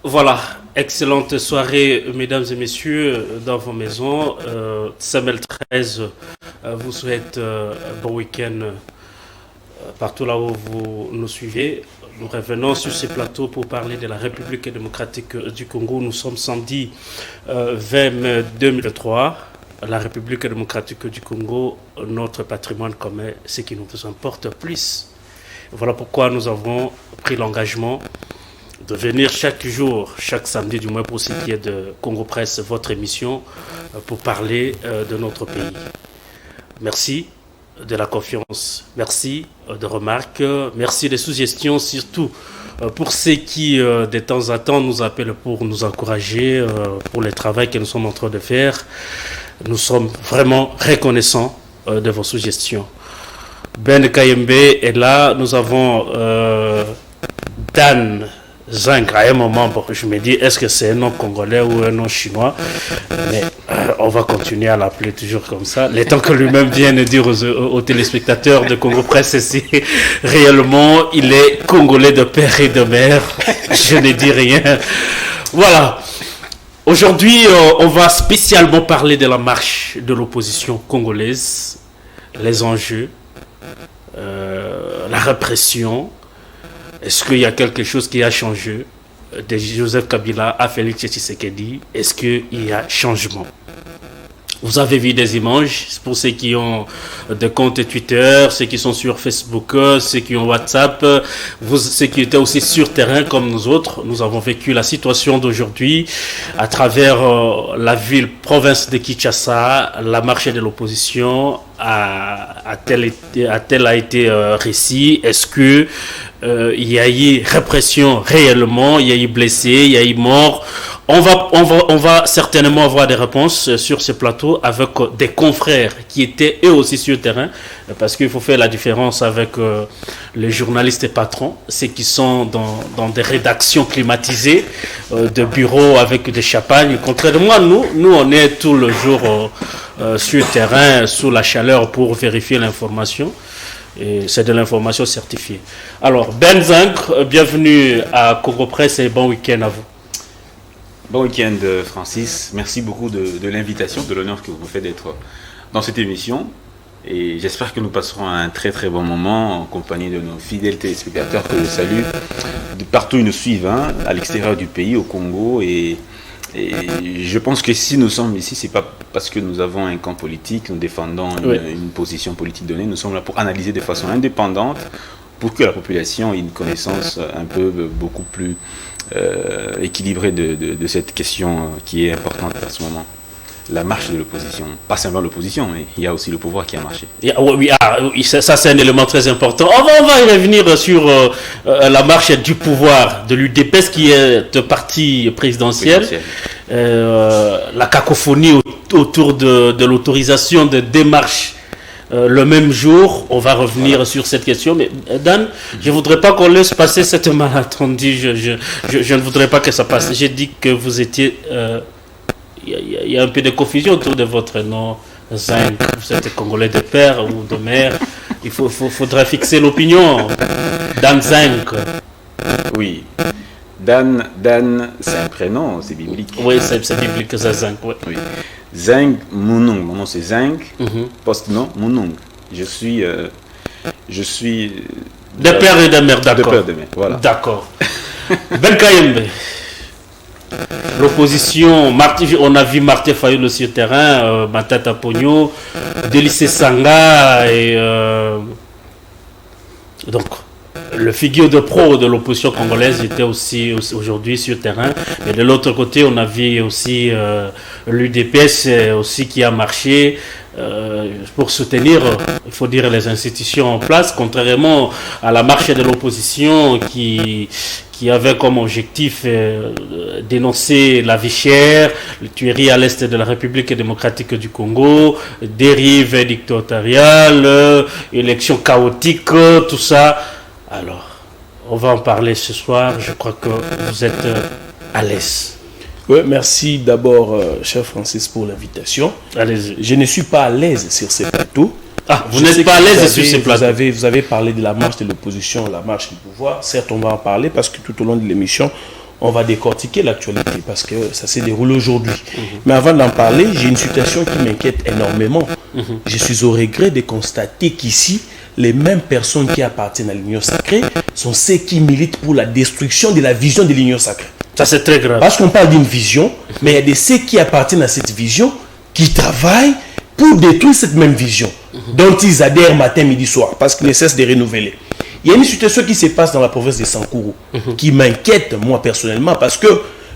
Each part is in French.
Voilà, excellente soirée, mesdames et messieurs, dans vos maisons. Samuel 13 vous souhaite un bon week-end partout là où vous nous suivez. Nous revenons sur ce plateau pour parler de la République démocratique du Congo. Nous sommes samedi 20 mai 2023. La République démocratique du Congo, notre patrimoine commun, ce qui nous importe plus. Voilà pourquoi nous avons pris l'engagement de venir chaque jour, chaque samedi du moins pour ce qui est de Congo Presse, votre émission, pour parler de notre pays. Merci de la confiance, merci de remarques, merci des suggestions, surtout pour ceux qui de temps en temps nous appellent pour nous encourager, pour le travail que nous sommes en train de faire. Nous sommes vraiment reconnaissants de vos suggestions. Ben Kayembe est là, nous avons Dan Zeng. À un moment, je me dis, est-ce que c'est un nom congolais ou un nom chinois? Mais on va continuer à l'appeler toujours comme ça. Le temps que lui-même vienne dire aux téléspectateurs de Congo Presse si réellement il est congolais de père et de mère. Je ne dis rien. Voilà. Aujourd'hui, on va spécialement parler de la marche de l'opposition congolaise, les enjeux, la répression. Est-ce qu'il y a quelque chose qui a changé de Joseph Kabila à Félix Tshisekedi? Est-ce qu'il y a changement? Vous avez vu des images, pour ceux qui ont des comptes Twitter, ceux qui sont sur Facebook, ceux qui ont WhatsApp, ceux qui étaient aussi sur terrain comme nous autres. Nous avons vécu la situation d'aujourd'hui à travers la ville, province de Kinshasa. La marche de l'opposition a-t-elle été réussie? Est-ce que il y a eu répression réellement? Il y a eu blessés, il y a eu morts? On va certainement avoir des réponses sur ce plateau avec des confrères qui étaient eux aussi sur le terrain, parce qu'il faut faire la différence avec les journalistes et patrons, ceux qui sont dans des rédactions climatisées, de bureaux avec des champagnes. Contrairement à nous on est tout le jour sur le terrain, sous la chaleur pour vérifier l'information. Et c'est de l'information certifiée. Alors, Ben Zeng, bienvenue à Congo Presse et bon week-end à vous. Bon week-end Francis, merci beaucoup de l'invitation, de l'honneur que vous me faites d'être dans cette émission. Et j'espère que nous passerons un très très bon moment en compagnie de nos fidèles téléspectateurs que je salue de partout où ils nous suivent, hein, à l'extérieur du pays, au Congo. Et je pense que si nous sommes ici, c'est pas parce que nous avons un camp politique, nous défendons une position politique donnée. Nous sommes là pour analyser de façon indépendante, pour que la population ait une connaissance un peu beaucoup plus équilibrée de cette question qui est importante à ce moment. La marche de l'opposition, pas seulement l'opposition, mais il y a aussi le pouvoir qui a marché. Oui, ça c'est un élément très important. On va y revenir sur la marche du pouvoir de l'UDPS qui est un parti présidentiel. La cacophonie autour de l'autorisation de démarches le même jour. On va revenir sur cette question. Mais Dan, je ne voudrais pas qu'on laisse passer cette malentendu. Je ne voudrais pas que ça passe. J'ai dit que vous étiez... Il y a un peu de confusion autour de votre nom, Zeng. Vous êtes congolais de père ou de mère. Il faudrait fixer l'opinion. Dan Zeng. Oui. Dan, c'est un prénom, c'est biblique. Oui, c'est biblique, c'est Zeng. Oui. Zeng Munung. Mon nom c'est Zeng. Post-nom Munung. Je suis. De père et de mère, d'accord. De père et de mère, voilà. D'accord. Ben Kayembe. L'opposition, on a vu Martin Fayulu sur le terrain, Matata Pogno, Délice Sanga et donc le figure de pro de l'opposition congolaise était aussi aujourd'hui sur le terrain. Et de l'autre côté, on a vu aussi l'UDPS aussi qui a marché pour soutenir, il faut dire, les institutions en place, contrairement à la marche de l'opposition qui avait comme objectif dénoncer la vie chère, les tueries à l'est de la République démocratique du Congo, dérives dictatoriales, élections chaotiques, tout ça. Alors, on va en parler ce soir. Je crois que vous êtes à l'aise. Oui, merci d'abord, cher Francis, pour l'invitation. Allez-y. Je ne suis pas à l'aise sur ces plateaux. Ah, vous n'êtes pas à l'aise sur ces plateaux. Vous avez parlé de la marche de l'opposition, la marche du pouvoir. Certes, on va en parler parce que tout au long de l'émission, on va décortiquer l'actualité parce que ça s'est déroulé aujourd'hui. Mais avant d'en parler, j'ai une situation qui m'inquiète énormément. Je suis au regret de constater qu'ici, les mêmes personnes qui appartiennent à l'Union sacrée sont ceux qui militent pour la destruction de la vision de l'Union sacrée. Ça, c'est très grave. Parce qu'on parle d'une vision, mais il y a de ceux qui appartiennent à cette vision qui travaillent pour détruire cette même vision, dont ils adhèrent matin, midi, soir, parce qu'ils ne cessent de renouveler. Il y a une situation qui se passe dans la province de Sankourou, qui m'inquiète, moi, personnellement, parce que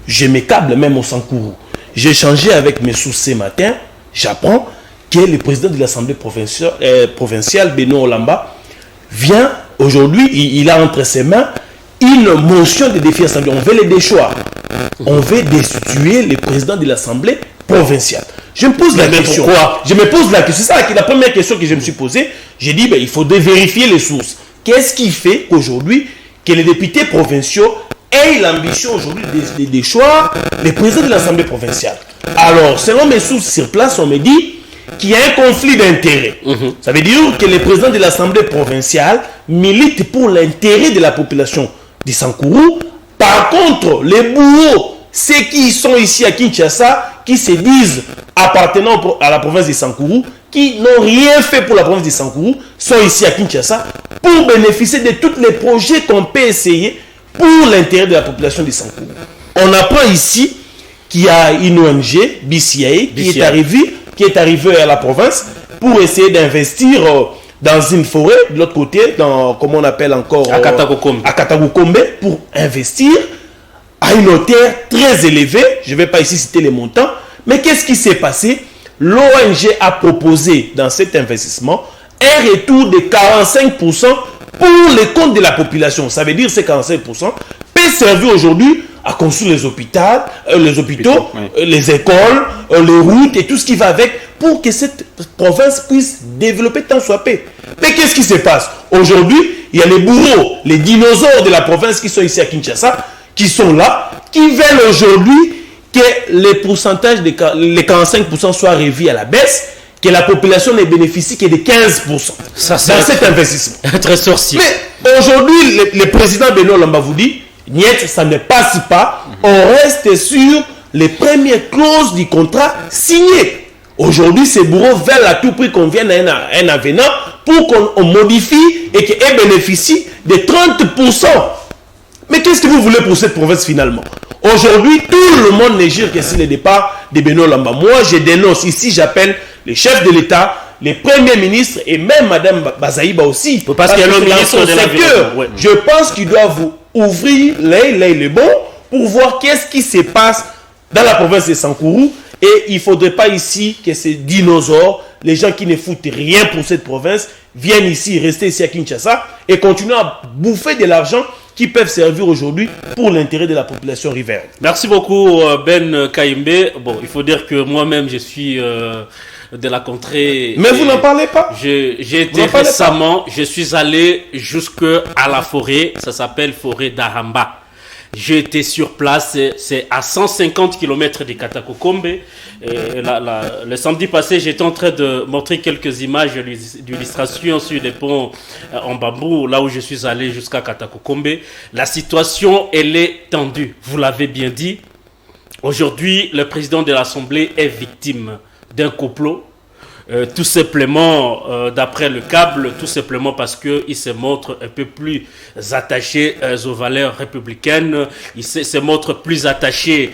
je m'écable même au Sankourou. J'ai échangé avec mes sources ce matin, j'apprends que le président de l'Assemblée provinciale, Benoît Olamba, vient aujourd'hui, il a entre ses mains une motion de défi assemblée. On veut les déchoir. On veut destituer le président de l'Assemblée provinciale. Je me pose la question. Pourquoi? Je me pose la question. C'est ça la première question que je me suis posée. J'ai dit, il faudrait vérifier les sources. Qu'est-ce qui fait aujourd'hui que les députés provinciaux aient l'ambition aujourd'hui de déchoir le président de l'Assemblée provinciale? Alors, selon mes sources sur place, on me dit qu'il y a un conflit d'intérêts. Ça veut dire que le président de l'Assemblée provinciale milite pour l'intérêt de la population de Sankourou. Par contre, les bourreaux, ceux qui sont ici à Kinshasa, qui se disent appartenant à la province de Sankourou, qui n'ont rien fait pour la province de Sankourou, sont ici à Kinshasa pour bénéficier de tous les projets qu'on peut essayer pour l'intérêt de la population de Sankourou. On apprend ici qu'il y a une ONG, BCA, qui est arrivée à la province pour essayer d'investir dans une forêt, de l'autre côté, dans, comment on appelle encore, à Katakokombe, pour investir à une hauteur très élevée. Je ne vais pas ici citer les montants, mais qu'est-ce qui s'est passé? L'ONG a proposé dans cet investissement un retour de 45% pour les comptes de la population. Ça veut dire que ces 45% peut servir aujourd'hui à construire les hôpitaux, les écoles, les routes et tout ce qui va avec pour que cette province puisse développer tant soit peu. Mais qu'est-ce qui se passe? Aujourd'hui, il y a les bourreaux, les dinosaures de la province qui sont ici à Kinshasa, qui sont là, qui veulent aujourd'hui que les pourcentages, les 45% soient revus à la baisse, que la population ne bénéficie que de 15% ça, dans cet investissement. Très sorcier. Mais aujourd'hui, le président Benoît Olamba vous dit, niet, ça ne passe pas, on reste sur les premières clauses du contrat signé. Aujourd'hui, ces bourreaux veulent à tout prix qu'on vienne à un avenant pour qu'on modifie et qu'ils bénéficient de 30%. Mais qu'est-ce que vous voulez pour cette province finalement? Aujourd'hui, tout le monde ne jure que c'est le départ de Benoît Olamba. Moi, je dénonce ici, j'appelle les chefs de l'État, les premiers ministres et même Mme Bazaïba aussi. Parce qu'il y a le ministre de l'Environnement. Ouais. Je pense qu'il doit vous ouvrir les bons pour voir qu'est-ce qui se passe dans la province de Sankourou. Et il ne faudrait pas ici que ces dinosaures, les gens qui ne foutent rien pour cette province, viennent ici, rester ici à Kinshasa et continuer à bouffer de l'argent qui peuvent servir aujourd'hui pour l'intérêt de la population riveraine. Merci beaucoup Ben Kaïmbe. Bon, il faut dire que moi-même je suis de la contrée. Mais vous n'en parlez pas. J'ai été récemment, je suis allé jusqu'à la forêt, ça s'appelle forêt d'Ahamba. J'ai été sur place, c'est à 150 km de Katakokombe. Le samedi passé, j'étais en train de montrer quelques images d'illustration sur les ponts en bambou, là où je suis allé jusqu'à Katakokombe. La situation, elle est tendue, vous l'avez bien dit. Aujourd'hui, le président de l'Assemblée est victime d'un complot. Tout simplement, d'après le câble, tout simplement parce qu'il se montre un peu plus attaché aux valeurs républicaines, il se montre plus attaché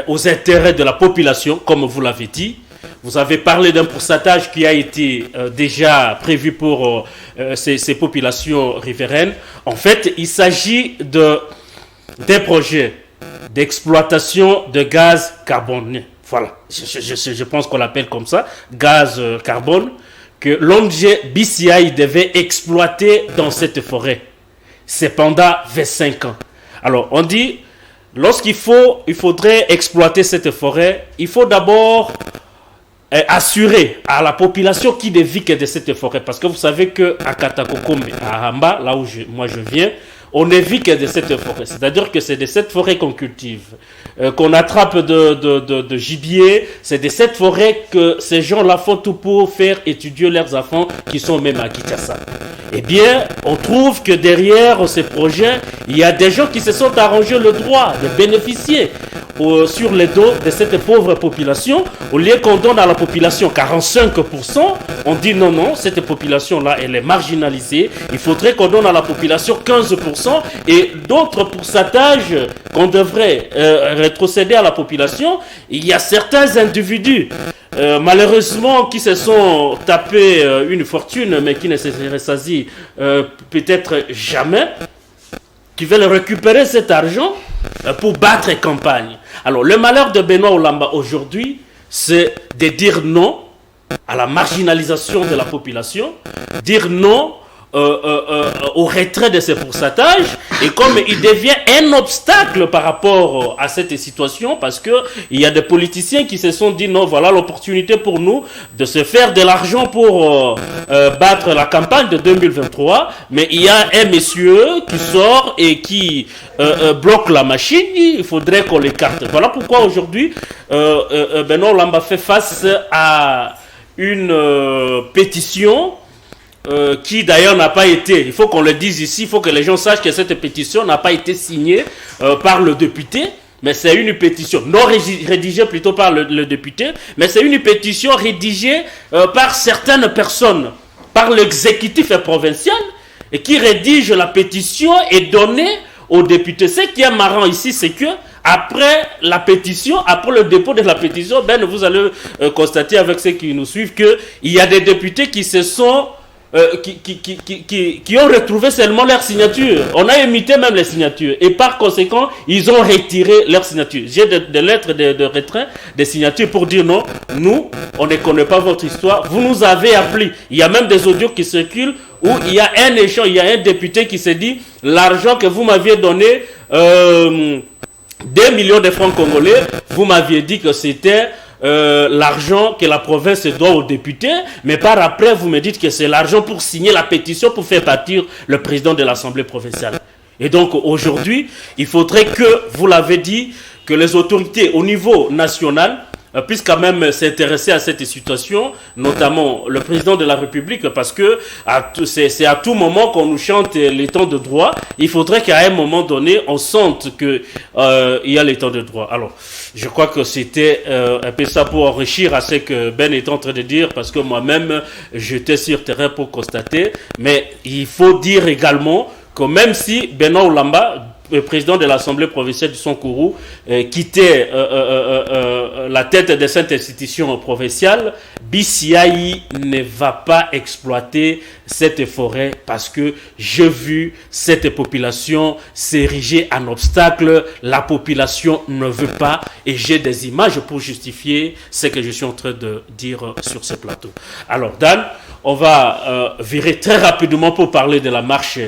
aux intérêts de la population, comme vous l'avez dit. Vous avez parlé d'un pourcentage qui a été déjà prévu pour ces populations riveraines. En fait, il s'agit d'un projet d'exploitation de gaz carboné. Voilà, je pense qu'on l'appelle comme ça, gaz carbone, que l'ONG BCI devait exploiter dans cette forêt. C'est pendant 25 ans. Alors, on dit, il faudrait exploiter cette forêt, il faut d'abord assurer à la population qui ne vit que de cette forêt. Parce que vous savez qu'à Katakokombe, à Hamba, là où moi je viens, on ne vit que de cette forêt. C'est-à-dire que c'est de cette forêt qu'on cultive, qu'on attrape de gibier. C'est de cette forêt que ces gens-là font tout pour faire étudier leurs enfants qui sont même à Kinshasa. Eh bien, on trouve que derrière ces projets, il y a des gens qui se sont arrangés le droit de bénéficier sur les dos de cette pauvre population. Au lieu qu'on donne à la population 45%, on dit non, cette population-là, elle est marginalisée. Il faudrait qu'on donne à la population 15% et d'autres pourcentages qu'on devrait rétrocéder à la population. Il y a certains individus malheureusement qui se sont tapés une fortune mais qui ne se ressasient peut-être jamais, qui veulent récupérer cet argent pour battre campagne. Alors le malheur de Benoît Oulamba aujourd'hui, c'est de dire non à la marginalisation de la population, dire non au retrait de ces pourcentages, et comme il devient un obstacle par rapport à cette situation, parce que il y a des politiciens qui se sont dit non, voilà l'opportunité pour nous de se faire de l'argent pour battre la campagne de 2023, mais il y a un monsieur qui sort et qui bloque la machine, il faudrait qu'on l'écarte. Voilà pourquoi aujourd'hui Benoît Oulamba fait face à une pétition qui d'ailleurs n'a pas été, il faut qu'on le dise ici, il faut que les gens sachent que cette pétition n'a pas été signée par le député, mais c'est une pétition non rédigée plutôt par le député, mais c'est une pétition rédigée par certaines personnes, par l'exécutif provincial, et qui rédige la pétition et donnée aux députés. Ce qui est marrant ici, c'est que après la pétition, après le dépôt de la pétition, vous allez constater avec ceux qui nous suivent qu'il y a des députés qui se sont qui ont retrouvé seulement leur signature. On a imité même les signatures. Et par conséquent, ils ont retiré leur signature. J'ai des lettres de retrait, des signatures pour dire non, nous, on ne connaît pas votre histoire. Vous nous avez appelé. Il y a même des audios qui circulent où il y a un échange, il y a un député qui s'est dit l'argent que vous m'aviez donné, 2 millions de francs congolais, vous m'aviez dit que c'était l'argent que la province doit aux députés, mais par après vous me dites que c'est l'argent pour signer la pétition pour faire partir le président de l'Assemblée provinciale. Et donc aujourd'hui, il faudrait que, vous l'avez dit, que les autorités au niveau national puissent quand même s'intéresser à cette situation, notamment le président de la République, parce que c'est à tout moment qu'on nous chante l'état de droit. Il faudrait qu'à un moment donné, on sente qu'il y a l'état de droit. Alors, je crois que c'était un peu ça pour enrichir à ce que Ben est en train de dire, parce que moi-même, j'étais sur terrain pour constater. Mais il faut dire également que même si Benoît Oulamba, le président de l'Assemblée provinciale du Sankourou, quittait la tête de cette institution provinciale, BCI ne va pas exploiter cette forêt parce que j'ai vu cette population s'ériger en obstacle. La population ne veut pas et j'ai des images pour justifier ce que je suis en train de dire sur ce plateau. Alors Dan, on va virer très rapidement pour parler de la marche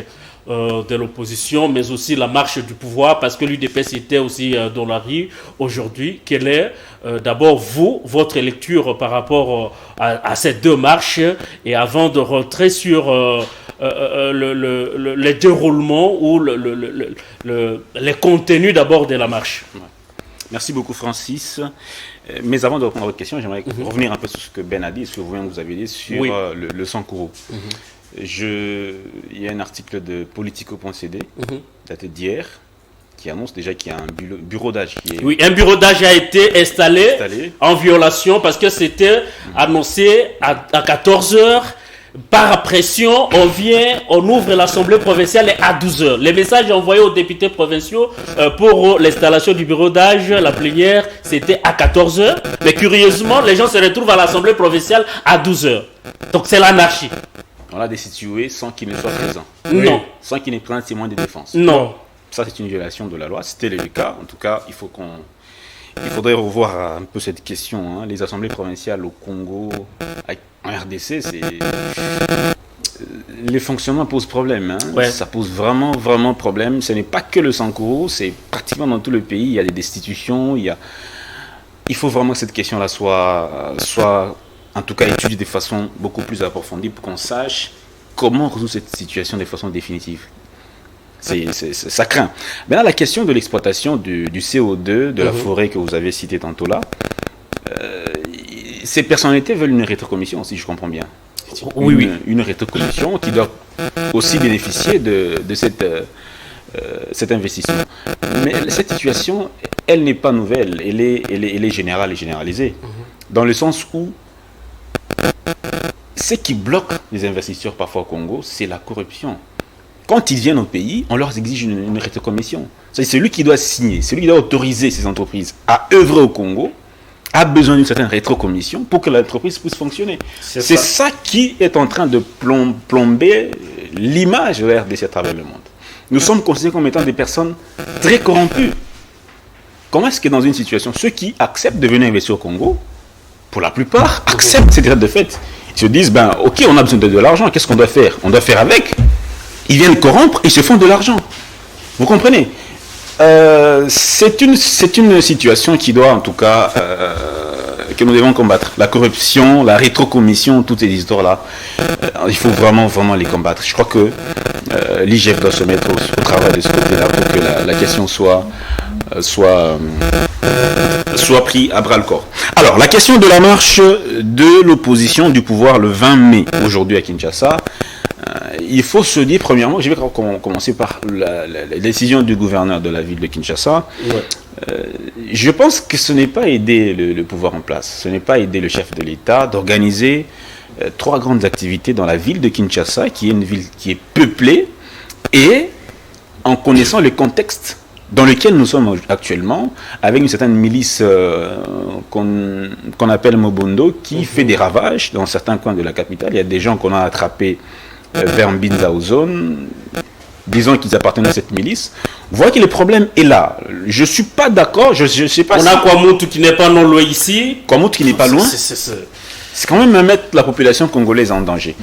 de l'opposition, mais aussi la marche du pouvoir, parce que l'UDPS était aussi dans la rue aujourd'hui. Quelle est d'abord votre lecture par rapport à ces deux marches, et avant de rentrer sur le déroulement ou les contenus d'abord de la marche. Merci beaucoup Francis. Mais avant de répondre à votre question, j'aimerais revenir un peu sur ce que Ben a dit, ce que vous avez dit sur le Sankourou. Il y a un article de Politico.cd daté d'hier qui annonce déjà qu'il y a un bureau d'âge qui est... Oui, un bureau d'âge a été installé en violation parce que c'était annoncé à 14h. Par pression, on ouvre l'Assemblée provinciale à 12h. Les messages envoyés aux députés provinciaux pour l'installation du bureau d'âge, la plénière, c'était à 14h. Mais curieusement, les gens se retrouvent à l'Assemblée provinciale à 12h. Donc c'est l'anarchie. On l'a destitué sans qu'il ne soit présent. Non. Sans qu'il ne prenne témoin de défense. Non. Ça, c'est une violation de la loi. C'était le cas. En tout cas, il faudrait revoir un peu cette question. Les assemblées provinciales au Congo, en RDC, les fonctionnements posent problème. Ça pose vraiment, vraiment problème. Ce n'est pas que le Sankourou, c'est pratiquement dans tout le pays. Il y a des destitutions. Il faut vraiment que cette question-là soit en tout cas étudiée de façon beaucoup plus approfondie pour qu'on sache comment résoudre cette situation de façon définitive. Ça craint. Maintenant, la question de l'exploitation du CO2, de la forêt que vous avez citée tantôt là, ces personnalités veulent une rétrocommission, si je comprends bien. Oui. Une rétrocommission qui doit aussi bénéficier de cet investissement. Mais cette situation, elle n'est pas nouvelle, elle est générale et généralisée. Dans le sens où ce qui bloque les investisseurs parfois au Congo, c'est la corruption. Quand ils viennent au pays, on leur exige une rétrocommission. C'est celui qui doit signer, celui qui doit autoriser ces entreprises à œuvrer au Congo, a besoin d'une certaine rétrocommission pour que l'entreprise puisse fonctionner. C'est ça qui est en train de plomber l'image de RDC à travers le monde. Nous sommes considérés comme étant des personnes très corrompues. Comment est-ce que dans une situation, ceux qui acceptent de venir investir au Congo, pour la plupart, acceptent cette état de fait. Ils se disent, ok, on a besoin de l'argent, qu'est-ce qu'on doit faire? On doit faire avec. Ils viennent corrompre, ils se font de l'argent. Vous comprenez? C'est une situation qui doit, en tout cas, que nous devons combattre. La corruption, la rétrocommission, toutes ces histoires-là, il faut vraiment les combattre. Je crois que l'IGF doit se mettre au travail de ce côté-là pour que la question soit prise à bras-le-corps. Alors, la question de la marche de l'opposition du pouvoir le 20 mai, aujourd'hui à Kinshasa, il faut se dire, premièrement, je vais commencer par la décision du gouverneur de la ville de Kinshasa. Ouais. Je pense que ce n'est pas aider le pouvoir en place, ce n'est pas aider le chef de l'État d'organiser 3 grandes activités dans la ville de Kinshasa, qui est une ville qui est peuplée, et en connaissant le contexte dans lequel nous sommes actuellement, avec une certaine milice qu'on appelle Mobondo, qui fait des ravages dans certains coins de la capitale. Il y a des gens qu'on a attrapés vers Mbinza-Ozone, disons qu'ils appartenaient à cette milice. Vous voyez que le problème est là. Je ne suis pas d'accord, je sais pas. On a Kwamoutou qui n'est pas non loin ici. Kwamoutou qui n'est pas loin. C'est quand même mettre la population congolaise en danger.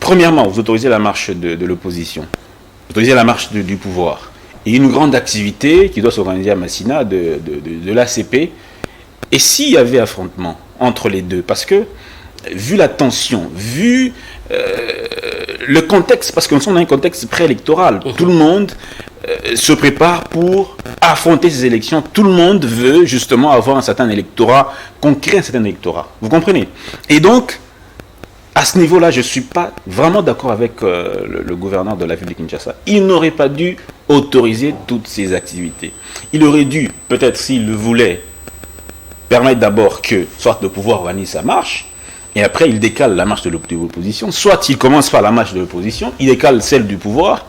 Premièrement, vous autorisez la marche de l'opposition. Vous autorisez la marche du pouvoir. Et une grande activité qui doit s'organiser à Massina de l'ACP. Et s'il y avait affrontement entre les deux, parce que, vu la tension, vu le contexte, parce que nous sommes dans un contexte préélectoral, tout le monde se prépare pour affronter ces élections, tout le monde veut justement avoir un certain électorat, qu'on crée un certain électorat. Vous comprenez? Et donc, à ce niveau-là, je ne suis pas vraiment d'accord avec le gouverneur de la ville de Kinshasa. Il n'aurait pas dû autoriser toutes ces activités. Il aurait dû, peut-être s'il le voulait, permettre d'abord que soit le pouvoir organise sa marche, et après il décale la marche de l'opposition, soit il commence par la marche de l'opposition, il décale celle du pouvoir,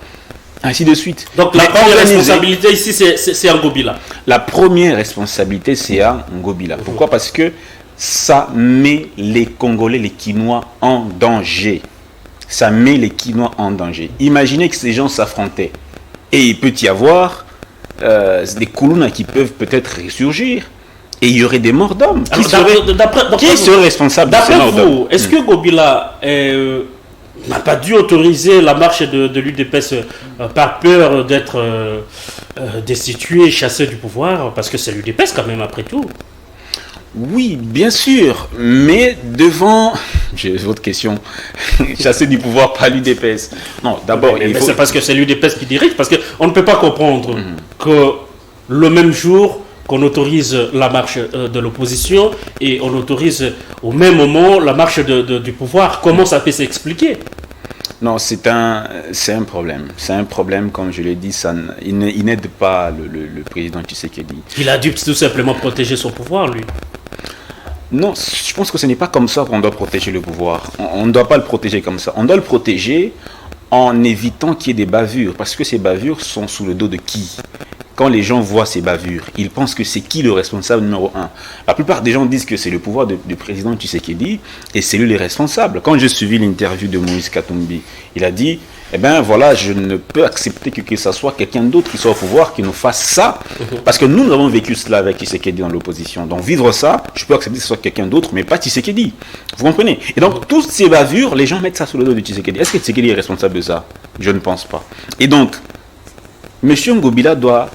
ainsi de suite. Donc la première responsabilité ici, c'est à Ngobila. La première responsabilité, c'est à Ngobila. Pourquoi? Parce que ça met les Congolais, les Kinois en danger. Ça met les Kinois en danger. Imaginez que ces gens s'affrontaient. Et il peut y avoir des Koulouna qui peuvent peut-être ressurgir. Et il y aurait des morts d'hommes. Qui serait responsable de ces morts d'hommes? Est-ce que Ngobila n'a pas dû autoriser la marche de l'UDPS par peur d'être destitué, chassé du pouvoir? Parce que c'est l'UDPS quand même, après tout. Oui, bien sûr, mais devant... J'ai votre question. Chasser du pouvoir par l'UDPS. Non, d'abord... Mais c'est parce que c'est l'UDPS qui dirige, parce qu'on ne peut pas comprendre que le même jour qu'on autorise la marche de l'opposition et on autorise au même moment la marche du pouvoir. Comment ça peut s'expliquer? Non, c'est un problème. C'est un problème, comme je l'ai dit, il n'aide pas le président Tshisekedi. Il a dû tout simplement protéger son pouvoir, lui. Non, je pense que ce n'est pas comme ça qu'on doit protéger le pouvoir. On ne doit pas le protéger comme ça. On doit le protéger en évitant qu'il y ait des bavures. Parce que ces bavures sont sous le dos de qui? Quand les gens voient ces bavures, ils pensent que c'est qui le responsable numéro 1. La plupart des gens disent que c'est le pouvoir du président Tshisekedi et c'est lui le responsable. Quand j'ai suivi l'interview de Moïse Katumbi, il a dit, eh bien voilà, je ne peux accepter que ce soit quelqu'un d'autre qui soit au pouvoir, qui nous fasse ça. Parce que nous avons vécu cela avec Tshisekedi dans l'opposition. Donc vivre ça, je peux accepter que ce soit quelqu'un d'autre, mais pas Tshisekedi. Vous comprenez? Et donc toutes ces bavures, les gens mettent ça sous le dos de Tshisekedi. Est-ce que Tshisekedi est responsable de ça? Je ne pense pas. Et donc, M. Ngobila doit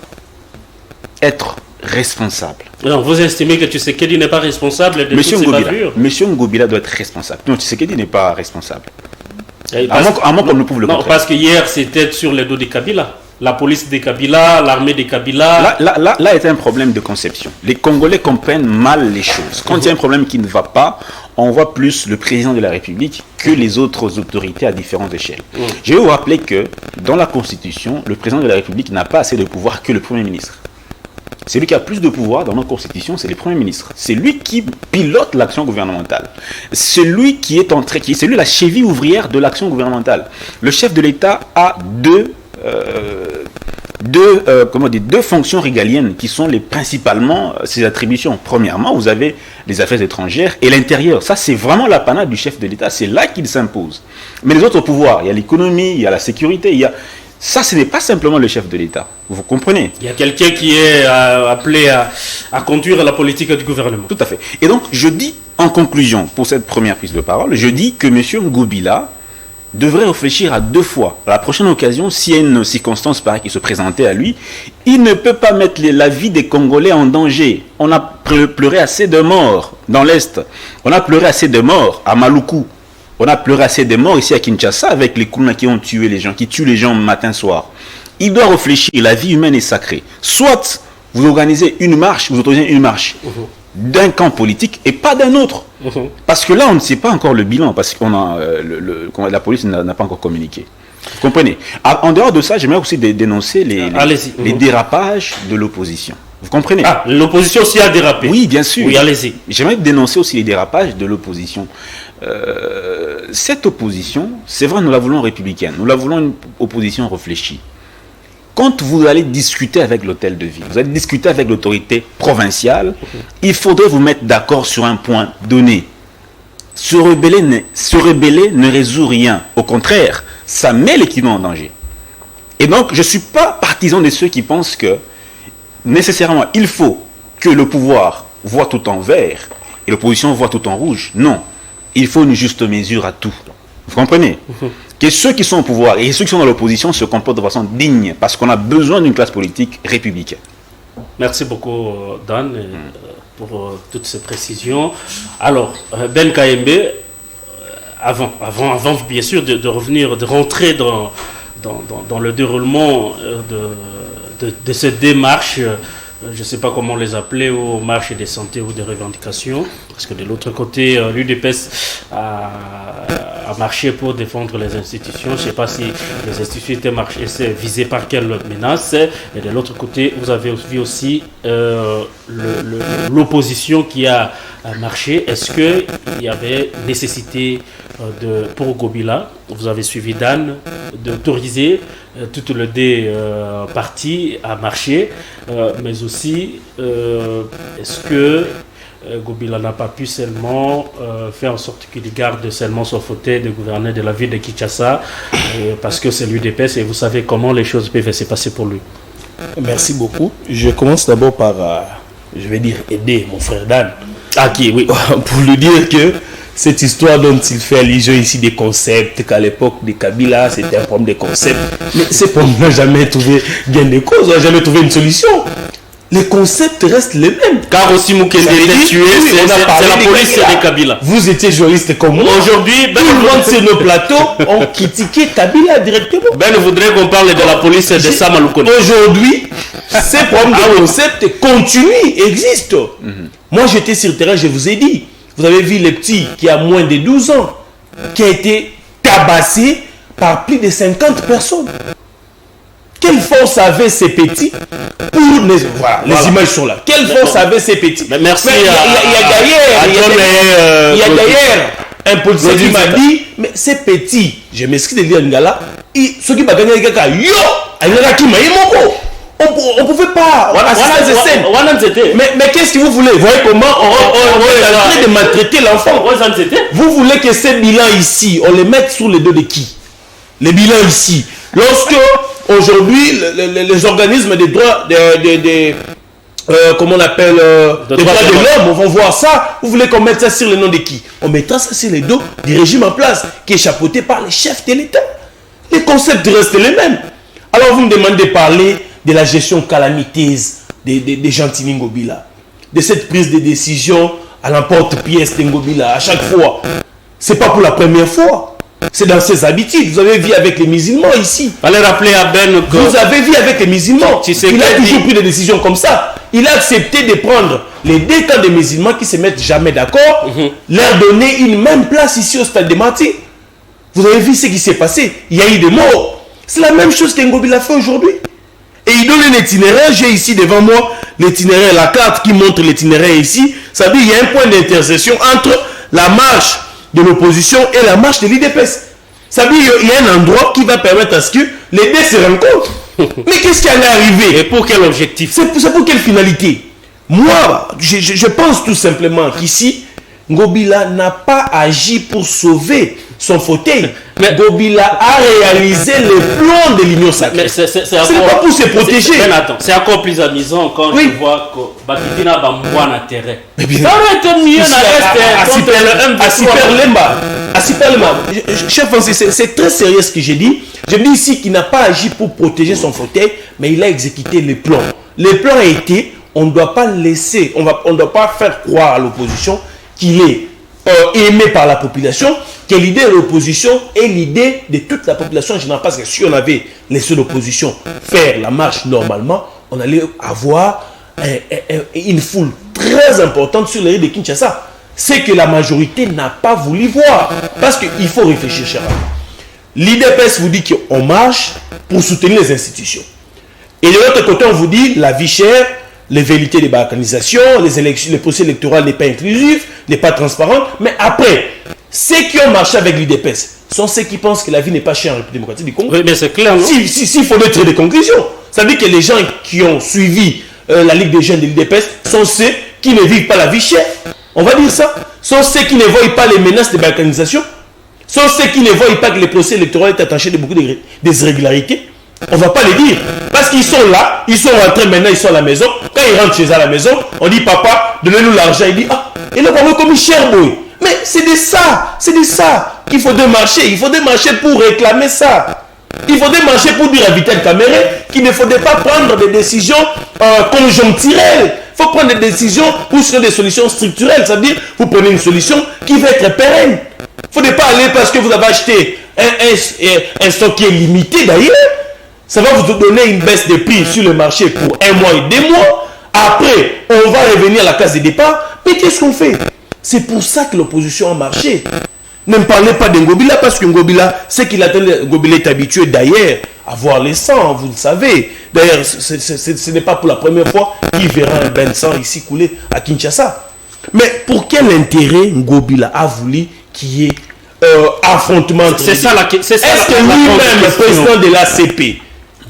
être responsable. Alors, vous estimez que Tshisekedi n'est pas responsable de toutes ces bavures? Monsieur Ngobila doit être responsable. Non, Tshisekedi n'est pas responsable. À moins qu'on ne prouve le contraire. Non, parce que hier, c'était sur les dos de Kabila. La police des Kabila, l'armée des Kabila. Là est un problème de conception. Les Congolais comprennent mal les choses. Quand il y a un problème qui ne va pas, on voit plus le président de la République que les autres autorités à différentes échelles. Je vais vous rappeler que dans la Constitution, le président de la République n'a pas assez de pouvoir que le Premier ministre. Celui qui a plus de pouvoir dans notre Constitution, c'est le Premier ministre. C'est lui qui pilote l'action gouvernementale. C'est lui qui est c'est lui la cheville ouvrière de l'action gouvernementale. Le chef de l'État a deux fonctions régaliennes qui sont principalement ses attributions. Premièrement, vous avez les affaires étrangères et l'intérieur. Ça, c'est vraiment l'apanage du chef de l'État. C'est là qu'il s'impose. Mais les autres pouvoirs, il y a l'économie, il y a la sécurité, ça, ce n'est pas simplement le chef de l'État. Vous comprenez? Il y a quelqu'un qui est appelé à conduire la politique du gouvernement. Tout à fait. Et donc, je dis, en conclusion, pour cette première prise de parole, je dis que M. Ngobila devrait réfléchir à 2 fois. À la prochaine occasion, s'il y a une circonstance pareille qui se présentait à lui, il ne peut pas mettre la vie des Congolais en danger. On a pleuré assez de morts dans l'Est. On a pleuré assez de morts à Maluku. On a pleuré assez de morts ici à Kinshasa avec les Kouna qui ont tué les gens, qui tuent les gens matin soir. Il doit réfléchir, la vie humaine est sacrée. Soit vous organisez une marche, vous autorisez une marche d'un camp politique et pas d'un autre. Parce que là, on ne sait pas encore le bilan, parce que la police n'a pas encore communiqué. Vous comprenez? En dehors de ça, j'aimerais aussi dénoncer les dérapages de l'opposition. Vous comprenez? L'opposition aussi a dérapé. Oui, bien sûr. Oui, allez-y. J'aimerais dénoncer aussi les dérapages de l'opposition. Cette opposition, c'est vrai, nous la voulons républicaine. Nous la voulons une opposition réfléchie. Quand vous allez discuter avec l'hôtel de ville, vous allez discuter avec l'autorité provinciale, il faudrait vous mettre d'accord sur un point donné. Se rebeller ne résout rien. Au contraire, ça met l'équilibre en danger. Et donc, je ne suis pas partisan de ceux qui pensent que nécessairement, il faut que le pouvoir voit tout en vert et l'opposition voit tout en rouge. Non, il faut une juste mesure à tout. Vous comprenez? Que ceux qui sont au pouvoir et ceux qui sont dans l'opposition se comportent de façon digne, parce qu'on a besoin d'une classe politique républicaine. Merci beaucoup, Dan, pour toutes ces précisions. Alors, Ben Kayembe, avant bien sûr de revenir, de rentrer dans le déroulement de cette démarche, je ne sais pas comment les appeler, aux marches de santé ou de revendications, parce que de l'autre côté, l'UDPS a marché pour défendre les institutions. Je ne sais pas si les institutions étaient visées par quelle menace. Et de l'autre côté, vous avez vu aussi l'opposition qui a marché. Est-ce qu'il y avait nécessité pour Ngobila, vous avez suivi Dan, d'autoriser toutes les deux parties à marcher, mais aussi est-ce que Ngobila n'a pas pu seulement faire en sorte qu'il garde seulement son fauteuil de gouverneur de la ville de Kinshasa, parce que c'est l'UDPS et vous savez comment les choses peuvent se passer pour lui. Merci beaucoup. Je commence d'abord par, je vais dire, aider mon frère Dan. Oui. Pour lui dire que cette histoire dont il fait allusion ici des concepts, qu'à l'époque de Kabila, c'était un problème de concepts. Mais ce problème n'a jamais trouvé gain de cause, n'a jamais trouvé une solution. Les concepts restent les mêmes. Car aussi Moukende était tué, c'est la police de Kabila. Vous étiez juriste comme moi. Aujourd'hui, tout le monde sur nos plateaux ont critiqué Kabila directement. Ben voudrait qu'on parle de la police de Samaloukouni. Aujourd'hui, ces problèmes de concepts continuent, existent. Moi, j'étais sur le terrain, je vous ai dit. Vous avez vu le petit qui a moins de 12 ans, qui a été tabassé par plus de 50 personnes. Quelle force avaient ces petits pour les images sont là. Quelle force avaient ces petits? Mais merci. Il y a d'ailleurs un policier qui m'a dit, mais ces petits, je m'excuse de dire Ngala, ceux qui m'ont gagné, on ne pouvait pas assister à ces scènes. Mais qu'est-ce que vous voulez? Vous voyez comment on est en train de maltraiter l'enfant. Vous voulez que ces bilans ici, on les mette sous les dos de qui? Les bilans ici. Lorsque aujourd'hui les organismes des droits comment on appelle des droits de l'homme vont voir ça, vous voulez qu'on mette ça sur le nom de qui? On mettra ça sur les dos du régime en place qui est chapeauté par les chefs de l'État. Les concepts restent les mêmes. Alors vous me demandez de parler de la gestion calamiteuse de Gentili Ngobila, de cette prise de décision à l'emporte-pièce de Ngobila à chaque fois. C'est pas pour la première fois. C'est dans ses habitudes. Vous avez vu avec les musulmans ici. Fallait rappeler à Ben que... Vous avez vu avec les musulmans. Il a toujours pris des décisions comme ça. Il a accepté de prendre les deux camps des musulmans qui se mettent jamais d'accord, leur donner une même place ici au stade de Martyrs. Vous avez vu ce qui s'est passé. Il y a eu des morts. C'est la même chose qu'Ngobi l'a fait aujourd'hui. Et il donne un itinéraire. J'ai ici devant moi l'itinéraire, la carte qui montre l'itinéraire ici. Ça veut dire qu'il y a un point d'intersection entre la marche de l'opposition et la marche de l'IDPS. Ça veut dire qu'il y a un endroit qui va permettre à ce que les deux se rencontrent. Mais qu'est-ce qui allait arriver? Et pour quel objectif? C'est pour quelle finalité? Moi, je pense tout simplement qu'ici, Ngobila n'a pas agi pour sauver son fauteuil. Mais Ngobila a réalisé le plan de l'Union sacrée. Mais c'est pas pour se protéger. C'est encore plus amusant quand je vois que Bakitina Bambouan a terre. Mais bien, ça aurait été mieux à Siperlema. Chef Francis, c'est très sérieux ce que j'ai dit. Je dis ici qu'il n'a pas agi pour protéger son fauteuil, mais il a exécuté les plans. Le plan a été, on ne doit pas laisser, on ne doit pas faire croire à l'opposition qu'il est aimé par la population, que l'idée de l'opposition est l'idée de toute la population en général. Parce que si on avait laissé l'opposition faire la marche normalement, on allait avoir une foule très importante sur les rues de Kinshasa. C'est que la majorité n'a pas voulu voir. Parce qu'il faut réfléchir, cher ami. L'IDPS vous dit qu'on marche pour soutenir les institutions. Et de l'autre côté, on vous dit la vie chère, les vérités des balkanisations, les élections, le processus électoral n'est pas inclusif, n'est pas transparent. Mais après, ceux qui ont marché avec l'IDPS sont ceux qui pensent que la vie n'est pas chère en République démocratique du Congo. Oui, mais c'est clair, non? S'il faut tirer des conclusions, ça veut dire que les gens qui ont suivi la Ligue des jeunes de l'IDPS sont ceux qui ne vivent pas la vie chère. On va dire ça. Sont ceux qui ne voient pas les menaces de balkanisation. Sont ceux qui ne voient pas que le procès électoral est attaché de beaucoup des irrégularités. On ne va pas les dire. Parce qu'ils sont là, ils sont rentrés maintenant, ils sont à la maison. Quand ils rentrent chez eux à la maison, on dit papa, donnez-nous l'argent. Il dit ah, il n'a pas comme cher boy. Mais c'est de ça qu'il faut démarcher. Il faut démarcher pour réclamer ça. Il faut démarcher pour dire à Vital Kamere qu'il ne faudrait pas prendre des décisions conjoncturelles. Il faut prendre des décisions pour sur des solutions structurelles. C'est-à-dire, vous prenez une solution qui va être pérenne. Il ne faudrait pas aller parce que vous avez acheté un stock qui est limité d'ailleurs. Ça va vous donner une baisse de prix sur le marché pour 1 mois et 2 mois. Après, on va revenir à la case de départ. Mais qu'est-ce qu'on fait? C'est pour ça que l'opposition a marché. Ne me parlez pas de Ngobila parce que Ngobila, ce qu'il attend, Ngobila est habitué d'ailleurs à voir les sangs, vous le savez. D'ailleurs, ce n'est pas pour la première fois qu'il verra un bain de sang ici couler à Kinshasa. Mais pour quel intérêt Ngobila a voulu qu'il y ait affrontement? C'est ça la question. Est-ce que lui-même, le président de l'ACP,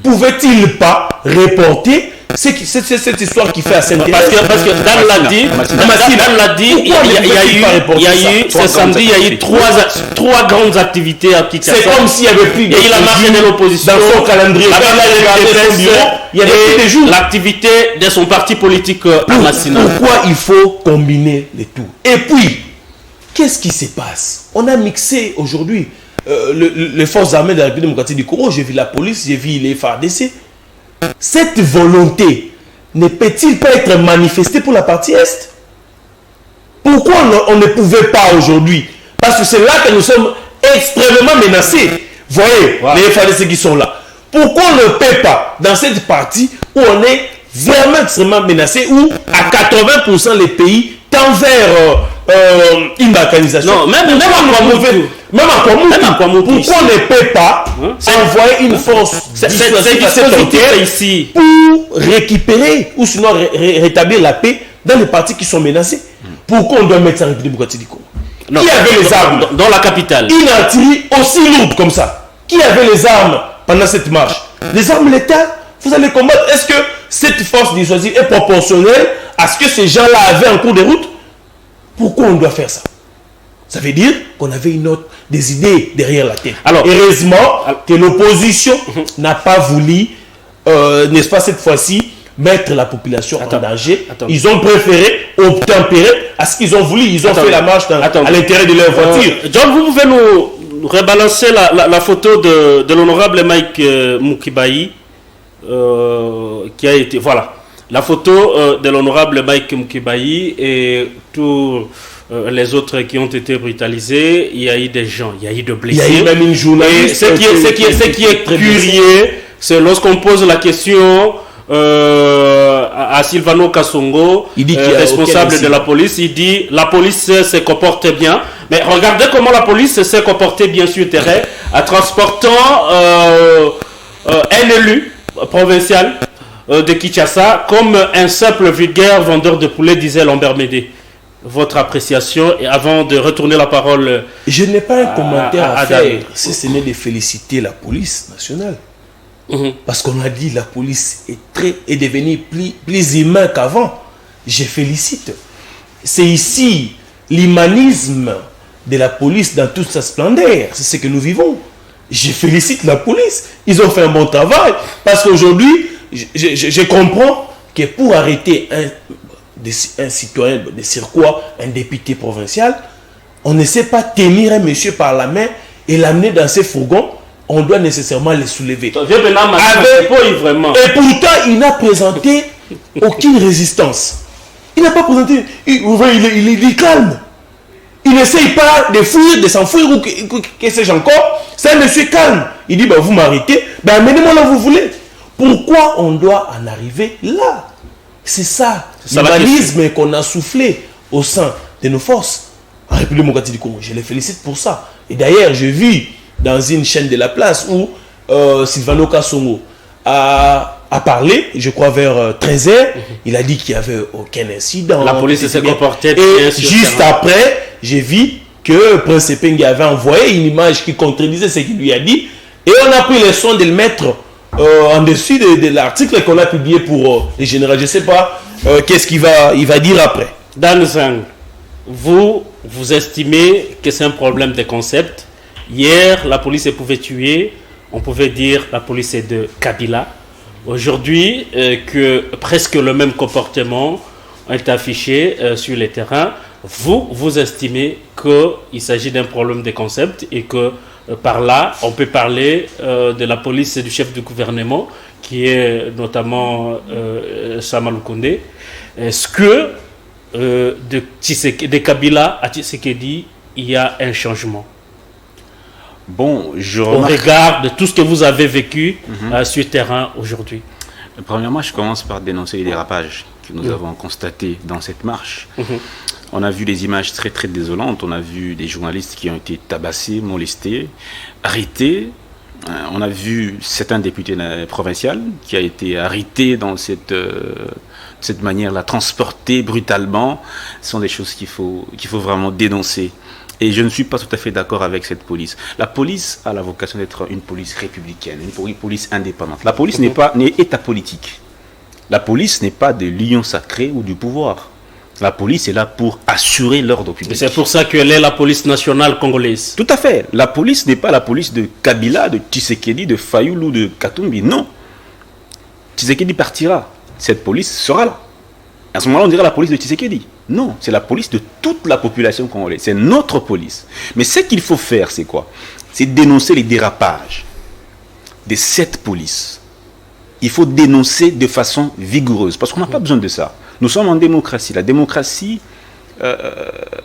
pouvait-il pas reporter cette histoire qui fait à Saint-Denis? Parce que Dan l'a dit, il y a eu ce samedi, il y a eu trois grandes activités à Kinshasa. C'est comme s'il y avait plus de il a marché de l'opposition dans son calendrier. Il y avait plus de jours. L'activité de son parti politique à Massina. Pourquoi il faut combiner les tout? Et puis, qu'est-ce qui se passe? On a mixé aujourd'hui les forces armées de la République démocratique du Congo. J'ai vu la police, j'ai vu les FARDC. Cette volonté ne peut-il pas être manifestée pour la partie Est? Pourquoi on ne pouvait pas aujourd'hui? Parce que c'est là que nous sommes extrêmement menacés. Voyez, les FARDC qui sont là. Pourquoi on ne peut pas dans cette partie où on est vraiment extrêmement menacé, où à 80% les pays tendent vers une balkanisation? Non, même en Kwamoutou, pourquoi on ne peut pas envoyer une force ici pour récupérer ou sinon rétablir la paix dans les parties qui sont menacées? Pourquoi on doit mettre ça en République démocratique du Congo? Qui avait les armes dans la capitale? Une artillerie aussi lourde comme ça. Qui avait les armes pendant cette marche? Les armes létales. Vous allez combattre. Est-ce que cette force dissuasive est proportionnelle à ce que ces gens-là avaient en cours de route? Pourquoi on doit faire ça? Ça veut dire qu'on avait des idées derrière la tête. Alors, heureusement que l'opposition n'a pas voulu, n'est-ce pas cette fois-ci, mettre la population en danger. Ils ont préféré obtempérer à ce qu'ils ont voulu. Ils ont fait la marche à l'intérieur de leur voiture. John, vous pouvez nous rebalancer la photo de l'honorable Mike Mukibai qui a été... Voilà. La photo de l'honorable Mike Mkibayi et tous les autres qui ont été brutalisés, il y a eu des gens, il y a eu de blessés. Il y a eu même une journaliste. Ce qui est curieux, c'est lorsqu'on pose la question à Silvano Kasongo, responsable de la police, il dit la police se comporte bien. Mais regardez comment la police s'est comportée bien sur le terrain en transportant un élu provincial de Kinshasa comme un simple vulgaire vendeur de poulet, disait Lambert Médé. Votre appréciation, et avant de retourner la parole. Je n'ai pas un commentaire à faire, si ce n'est de féliciter la police nationale. Parce qu'on a dit la police est devenue plus humain qu'avant. Je félicite. C'est ici l'humanisme de la police dans toute sa splendeur. C'est ce que nous vivons. Je félicite la police. Ils ont fait un bon travail. Parce qu'aujourd'hui, je comprends que pour arrêter un citoyen de Sirkwa, un député provincial, on ne sait pas tenir un monsieur par la main et l'amener dans ses fourgons. On doit nécessairement les soulever. Vraiment. Et pourtant, il n'a présenté aucune résistance. Il n'a pas présenté. Il est calme. Il n'essaye pas de fuir, de s'enfuir ou que sais-je encore. C'est un monsieur calme. Il dit, vous m'arrêtez, amenez-moi là où vous voulez. Pourquoi on doit en arriver là? C'est ça, l'humanisme qu'on a soufflé au sein de nos forces. En République démocratique du Congo, je les félicite pour ça. Et d'ailleurs, j'ai vu dans une chaîne de la place où Silvano Kasongo a parlé, je crois vers 13h, il a dit qu'il n'y avait aucun incident. La police s'est comportée bien. Et juste après, j'ai vu que Prince Epengue avait envoyé une image qui contredisait ce qu'il lui a dit. Et on a pris le soin de le mettre en dessus de l'article qu'on a publié pour les généraux. Je ne sais pas qu'est-ce qu'il va dire après. Dan Zang, vous estimez que c'est un problème de concept. Hier, la police pouvait tuer, on pouvait dire la police est de Kabila. Aujourd'hui, que presque le même comportement est affiché sur les terrains, vous estimez qu'il s'agit d'un problème de concept et que par là, on peut parler de la police et du chef du gouvernement, qui est notamment Sama Lukonde. Est-ce que de Kabila à Tshisekedi, il y a un changement? Bon, au regard de tout ce que vous avez vécu sur le terrain aujourd'hui. Premièrement, je commence par dénoncer les dérapages que nous avons constatés dans cette marche. On a vu des images très très désolantes. On a vu des journalistes qui ont été tabassés, molestés, arrêtés. On a vu certains députés provinciaux qui a été arrêté dans cette manière-là, transportés brutalement. Ce sont des choses qu'il faut vraiment dénoncer. Et je ne suis pas tout à fait d'accord avec cette police. La police a la vocation d'être une police républicaine, une police indépendante. La police n'est état politique. La police n'est pas de l'union sacrée ou du pouvoir. La police est là pour assurer l'ordre public. Et c'est pour ça qu'elle est la police nationale congolaise. Tout à fait. La police n'est pas la police de Kabila, de Tshisekedi, de Fayoulou ou de Katumbi. Non. Tshisekedi partira. Cette police sera là. À ce moment-là, on dirait la police de Tshisekedi. Non, c'est la police de toute la population congolaise. C'est notre police. Mais ce qu'il faut faire, c'est quoi? C'est dénoncer les dérapages de cette police. Il faut dénoncer de façon vigoureuse. Parce qu'on n'a pas besoin de ça. Nous sommes en démocratie. La démocratie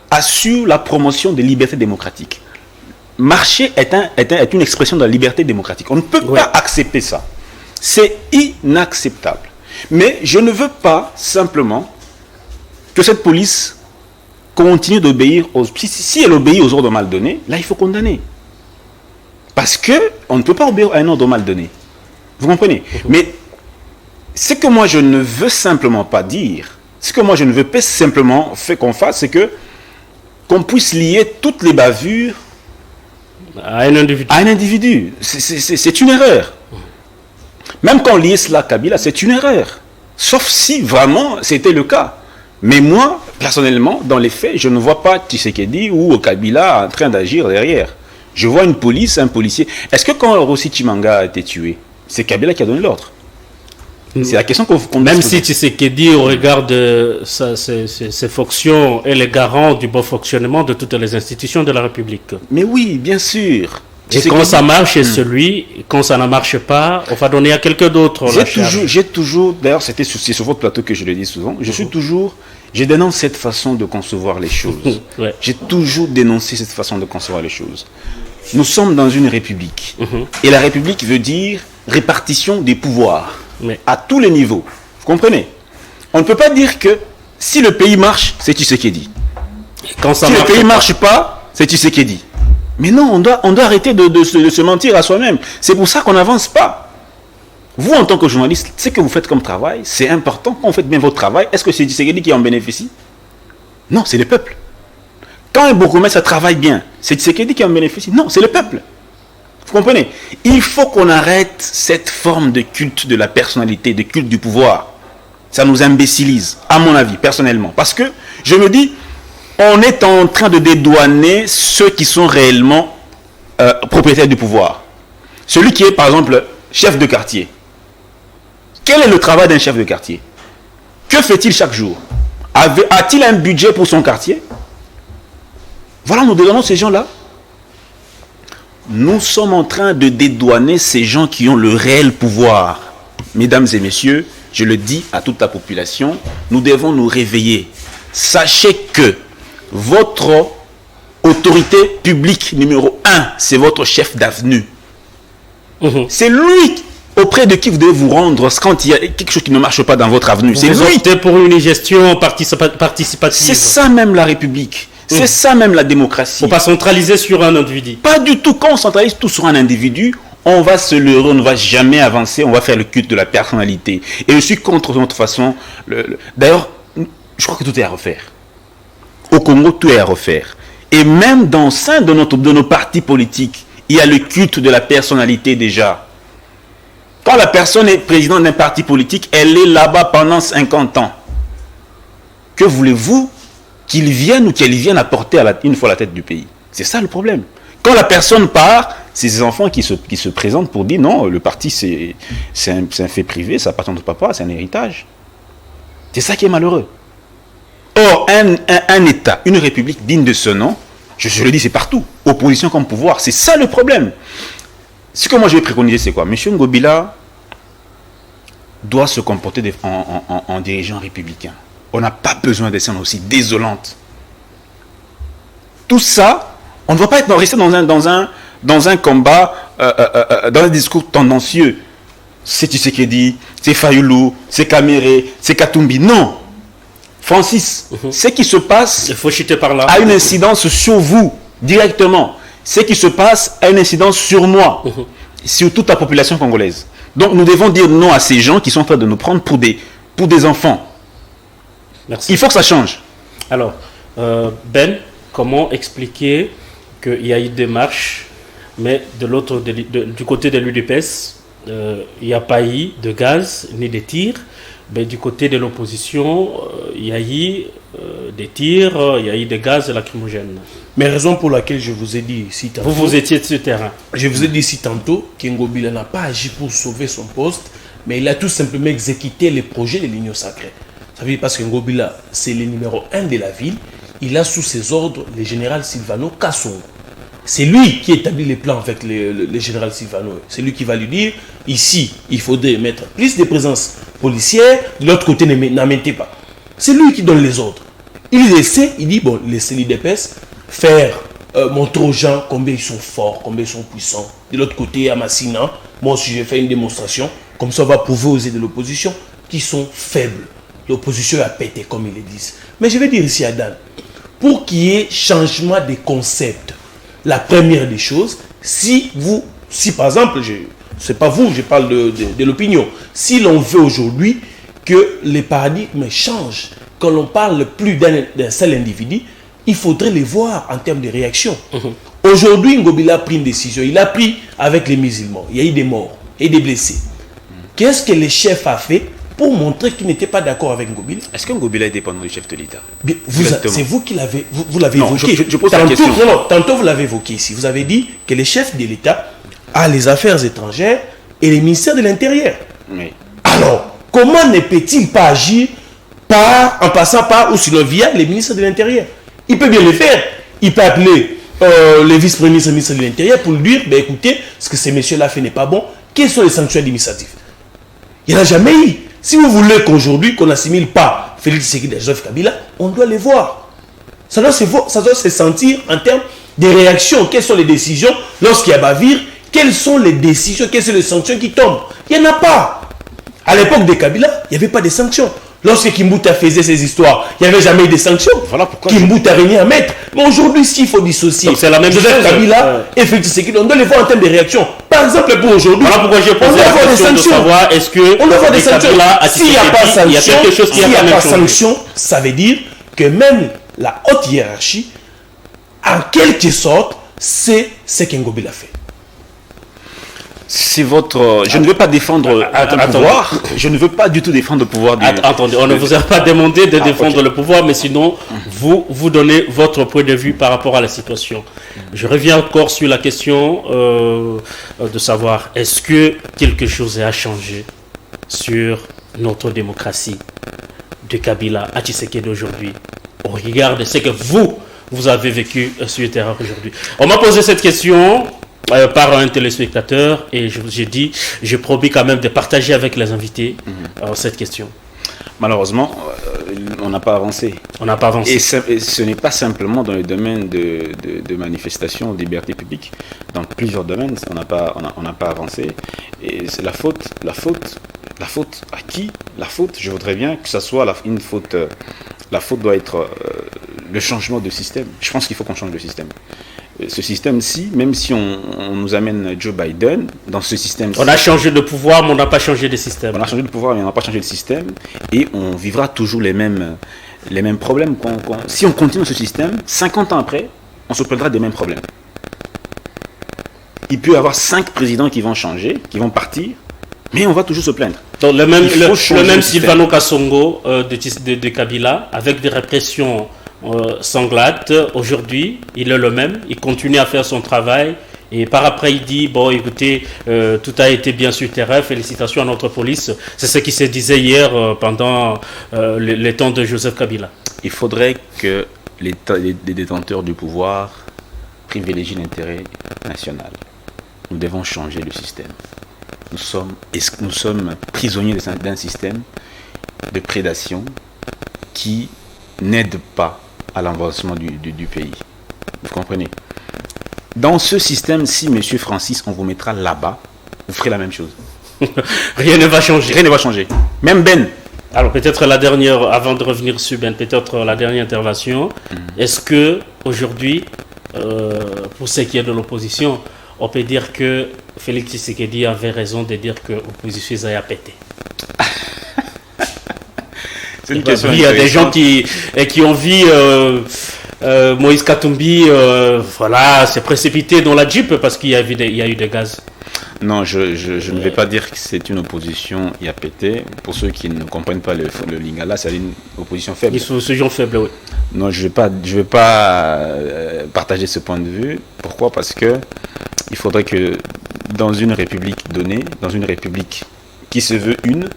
assure la promotion des libertés démocratiques. Marcher est une expression de la liberté démocratique. On ne peut pas accepter ça. C'est inacceptable. Mais je ne veux pas simplement que cette police continue d'obéir si elle obéit aux ordres mal donnés, là il faut condamner. Parce qu'on ne peut pas obéir à un ordre mal donné. Vous comprenez? Mais ce que moi je ne veux simplement pas dire, ce que moi je ne veux pas simplement qu'on fasse, c'est qu'on puisse lier toutes les bavures à un individu. C'est une erreur. Même quand on liait cela à Kabila, c'est une erreur. Sauf si vraiment c'était le cas. Mais moi, personnellement, dans les faits, je ne vois pas Tshisekedi ou Kabila en train d'agir derrière. Je vois une police, un policier. Est-ce que quand Rossi Chimanga a été tué, c'est Kabila qui a donné l'ordre? C'est la question qu'on même si Tshisekedi, au regard de ses fonctions, est le garant du bon fonctionnement de toutes les institutions de la République. Mais oui, bien sûr. Et quand ça marche, c'est celui. Quand ça ne marche pas, on va donner à quelqu'un d'autre. J'ai toujours, d'ailleurs, c'est sur votre plateau que je le dis souvent, je dénonce cette façon de concevoir les choses. Ouais. J'ai toujours dénoncé cette façon de concevoir les choses. Nous sommes dans une république. Et la république veut dire répartition des pouvoirs à tous les niveaux. Vous comprenez? On ne peut pas dire que si le pays marche, c'est Tshisekedi. Si le pays ne marche pas, c'est Tshisekedi. Mais non, on doit arrêter de se mentir à soi-même. C'est pour ça qu'on n'avance pas. Vous, en tant que journaliste, ce que vous faites comme travail, c'est important. Quand vous faites bien votre travail, est-ce que c'est Tshisekedi qui en bénéficie? Non, c'est le peuple. Quand un bourgmestre travaille bien, c'est Tshisekedi qui en bénéficie? Non, c'est le peuple. Vous comprenez? Il faut qu'on arrête cette forme de culte de la personnalité, de culte du pouvoir. Ça nous imbécilise, à mon avis, personnellement. Parce que, je me dis, on est en train de dédouaner ceux qui sont réellement propriétaires du pouvoir. Celui qui est, par exemple, chef de quartier. Quel est le travail d'un chef de quartier? Que fait-il chaque jour? A-t-il un budget pour son quartier? Voilà, nous dédouanons ces gens-là. Nous sommes en train de dédouaner ces gens qui ont le réel pouvoir. Mesdames et messieurs, je le dis à toute la population, nous devons nous réveiller. Sachez que votre autorité publique numéro 1, c'est votre chef d'avenue. C'est lui auprès de qui vous devez vous rendre quand il y a quelque chose qui ne marche pas dans votre avenue. C'est lui. Optez pour une gestion participative. C'est ça même la République. C'est ça même la démocratie. Il ne faut pas centraliser sur un individu. Pas du tout. Quand on centralise tout sur un individu, on va se leurrer, on ne va jamais avancer, on va faire le culte de la personnalité. Et je suis contre notre façon. D'ailleurs, je crois que tout est à refaire. Au Congo, tout est à refaire. Et même dans le sein de nos partis politiques, il y a le culte de la personnalité déjà. Quand la personne est présidente d'un parti politique, elle est là-bas pendant 50 ans. Que voulez-vous qu'il vienne ou qu'elle vienne apporter une fois la tête du pays? C'est ça le problème. Quand la personne part, c'est ses enfants qui se présentent pour dire non, le parti c'est un fait privé, ça appartient au papa, c'est un héritage. C'est ça qui est malheureux. Or, un État, une république digne de ce nom, je le dis, c'est partout, opposition comme pouvoir, c'est ça le problème. Ce que moi je vais préconiser, c'est quoi? Monsieur Ngobila doit se comporter en dirigeant républicain. On n'a pas besoin de scènes aussi désolantes. Tout ça, on ne doit pas rester dans un combat, dans un discours tendancieux. C'est Tshisekedi, c'est Fayoulou, c'est Kamere, c'est Katumbi. Non. Francis, ce qui se passe il faut chuter par là. A une incidence sur vous, directement. Ce qui se passe a une incidence sur moi, sur toute la population congolaise. Donc nous devons dire non à ces gens qui sont en train de nous prendre pour des enfants. Merci. Il faut que ça change. Alors, Ben, comment expliquer qu'il y a eu des marches, mais du côté de l'UDPS, il n'y a pas eu de gaz ni de tirs, mais du côté de l'opposition, il y a eu des tirs, il y a eu des gaz lacrymogènes. Mais raison pour laquelle je vous ai dit ici tantôt... Vous étiez sur le terrain. Je vous ai dit ici tantôt qu'Ngobila n'a pas agi pour sauver son poste, mais il a tout simplement exécuté les projets de l'Union sacrée. Ça veut dire parce que Ngobila, c'est le numéro 1 de la ville. Il a sous ses ordres le général Silvano Kassongo. C'est lui qui établit les plans avec le général Silvano. C'est lui qui va lui dire, ici, il faudrait mettre plus de présence policière, de l'autre côté, n'en mettez pas. C'est lui qui donne les ordres. Il essaie, il dit, bon, laissez l'IDPS faire, montrer aux gens combien ils sont forts, combien ils sont puissants. De l'autre côté, à Massina, moi aussi, j'ai fait une démonstration. Comme ça, on va prouver aux aides de l'opposition qui sont faibles. L'opposition a pété, comme ils le disent. Mais je vais dire ici à Dan, pour qu'il y ait changement de concept, la première des choses, si par exemple, c'est pas vous, je parle de l'opinion, si l'on veut aujourd'hui que les paradigmes changent, quand l'on parle plus d'un seul individu, il faudrait les voir en termes de réaction. Aujourd'hui, Ngobila a pris une décision, il a pris avec les musulmans, il y a eu des morts et des blessés. Qu'est-ce que le chef a fait pour montrer qu'il n'était pas d'accord avec Ngobila? Est-ce que Ngobila est dépendant du chef de l'État? C'est vous qui l'avez évoqué. Je pose la question. Tantôt vous l'avez évoqué ici. Vous avez dit que le chef de l'État a les affaires étrangères et le ministère de l'Intérieur. Oui. Alors, comment ne peut-il pas agir en passant par ou sinon via le ministère de l'Intérieur? Il peut bien le faire. Il peut appeler le vice-premier ministre de l'Intérieur pour lui dire, ben, écoutez, ce que ces messieurs-là fait n'est pas bon. Quelles sont les sanctions administratives? Il n'y en a jamais eu. Si vous voulez qu'aujourd'hui, qu'on n'assimile pas Félix Tshisekedi et Joseph Kabila, on doit les voir. Ça doit se sentir en termes de réactions. Quelles sont les décisions lorsqu'il y a bavure? Quelles sont les décisions, quelles sont les sanctions qui tombent? Il n'y en a pas. À l'époque de Kabila, il n'y avait pas de sanctions. Lorsque Kimbuta faisait ses histoires, il n'y avait jamais eu de sanctions. Voilà pourquoi Kimbuta n'a rien à mettre. Mais aujourd'hui, s'il faut dissocier c'est la même Joseph chose. Kabila et Félix Tshisekedi, on doit les voir en termes de réactions. Par exemple, pour aujourd'hui, Voilà pourquoi j'ai posé on doit la avoir des question de sanctions. savoir est-ce que On doit avoir des sanctions. Kabila a S'il n'y a pas Tshisekedi, il y a sanction, quelque chose qui s'il n'y a a quand même pas changé. sanction, ça veut dire que même la haute hiérarchie, en quelque sorte, c'est ce qu'Ngobila fait. c'est votre... Je ne veux pas défendre le pouvoir. Je ne veux pas du tout défendre le pouvoir du... Attendez, on ne vous a pas demandé de défendre le pouvoir, mais sinon, vous donnez votre point de vue par rapport à la situation. Je reviens encore sur la question de savoir, est-ce que quelque chose a changé sur notre démocratie de Kabila à Tshisekedi d'aujourd'hui, au regard de ce que vous avez vécu sur le terrain aujourd'hui? On m'a posé cette question par un téléspectateur et j'ai dit, j'ai promis quand même de partager avec les invités cette question. Malheureusement, on n'a pas avancé. On n'a pas avancé. Et ce n'est pas simplement dans le domaine de manifestation, de liberté publique. Dans plusieurs domaines, on n'a pas avancé. Et c'est la faute à qui? La faute, je voudrais bien que ça soit une faute. La faute doit être le changement de système. Je pense qu'il faut qu'on change de système. Ce système-ci, même si on nous amène Joe Biden, dans ce système-ci... On a changé de pouvoir, mais on n'a pas changé de système. On a changé de pouvoir, mais on n'a pas changé de système. Et on vivra toujours les mêmes problèmes. Si on continue ce système, 50 ans après, on se plaindra des mêmes problèmes. Il peut y avoir 5 présidents qui vont changer, qui vont partir, mais on va toujours se plaindre. Donc le même Silvano Kasongo de Kabila, avec des répressions sanglates, aujourd'hui, il est le même, il continue à faire son travail. Et par après, il dit, bon, écoutez, tout a été bien sur terrain, félicitations à notre police. C'est ce qui se disait hier pendant les temps de Joseph Kabila. Il faudrait que les détenteurs du pouvoir privilégient l'intérêt national. Nous devons changer le système. Nous sommes prisonniers d'un système de prédation qui n'aide pas à l'avancement du pays. Vous comprenez? Dans ce système, si Monsieur Francis, on vous mettra là-bas, vous ferez la même chose. Rien ne va changer. Rien ne va changer. Même Ben. Alors peut-être la dernière, avant de revenir sur Ben, peut-être la dernière intervention. Est-ce que aujourd'hui, pour ce qui est de l'opposition, on peut dire que Félix Tshisekedi avait raison de dire que l'opposition a pété? C'est une question. Il y a des gens qui ont vu Moïse Katumbi s'est précipité dans la Jeep parce qu'il y a eu des gaz. Non, je ne vais pas dire que c'est une opposition qui a pété. Pour ceux qui ne comprennent pas le lingala, c'est une opposition faible. Ils sont ce genre faible, oui. Non, je vais pas partager ce point de vue. Pourquoi? Parce que il faudrait que dans une république donnée, dans une république qui se veut une,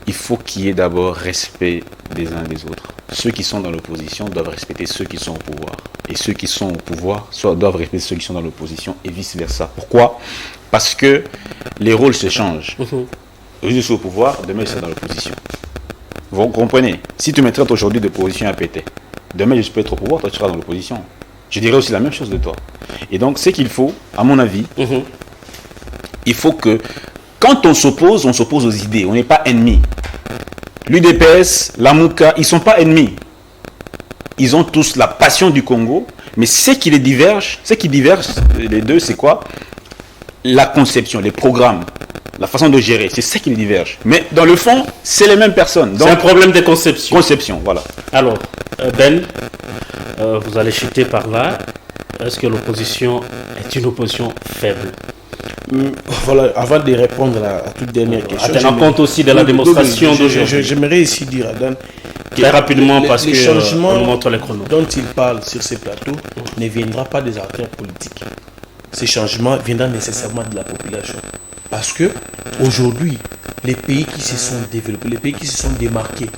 il faut qu'il y ait d'abord respect des uns des autres. Ceux qui sont dans l'opposition doivent respecter ceux qui sont au pouvoir. Et ceux qui sont au pouvoir doivent respecter ceux qui sont dans l'opposition et vice-versa. Pourquoi? Parce que les rôles se changent. Aujourd'hui, je suis au pouvoir, demain, je serai dans l'opposition. Vous comprenez? Si tu me traites aujourd'hui d'opposition à péter, demain, je peux être au pouvoir, toi, tu seras dans l'opposition. Je dirais aussi la même chose de toi. Et donc, ce qu'il faut, à mon avis, il faut que quand on s'oppose aux idées. On n'est pas ennemis. L'UDPS, la Mouka, ils ne sont pas ennemis. Ils ont tous la passion du Congo, mais ce qui diverge, les deux, c'est quoi? La conception, les programmes, la façon de gérer, c'est ce qui les diverge. Mais dans le fond, c'est les mêmes personnes. C'est un problème de conception. Conception, voilà. Alors, Ben, vous allez chuter par là. Est-ce que l'opposition est une opposition faible? Voilà, avant de répondre à la toute dernière question. Tenant compte aussi de la démonstration d'aujourd'hui. J'aimerais ici dire à Dan très rapidement parce que changements on montre les chronos dont il parle sur ces plateaux ne viendra pas des acteurs politiques. Ces changements viendront nécessairement de la population. Parce que aujourd'hui, les pays qui se sont développés, les pays qui se sont démarqués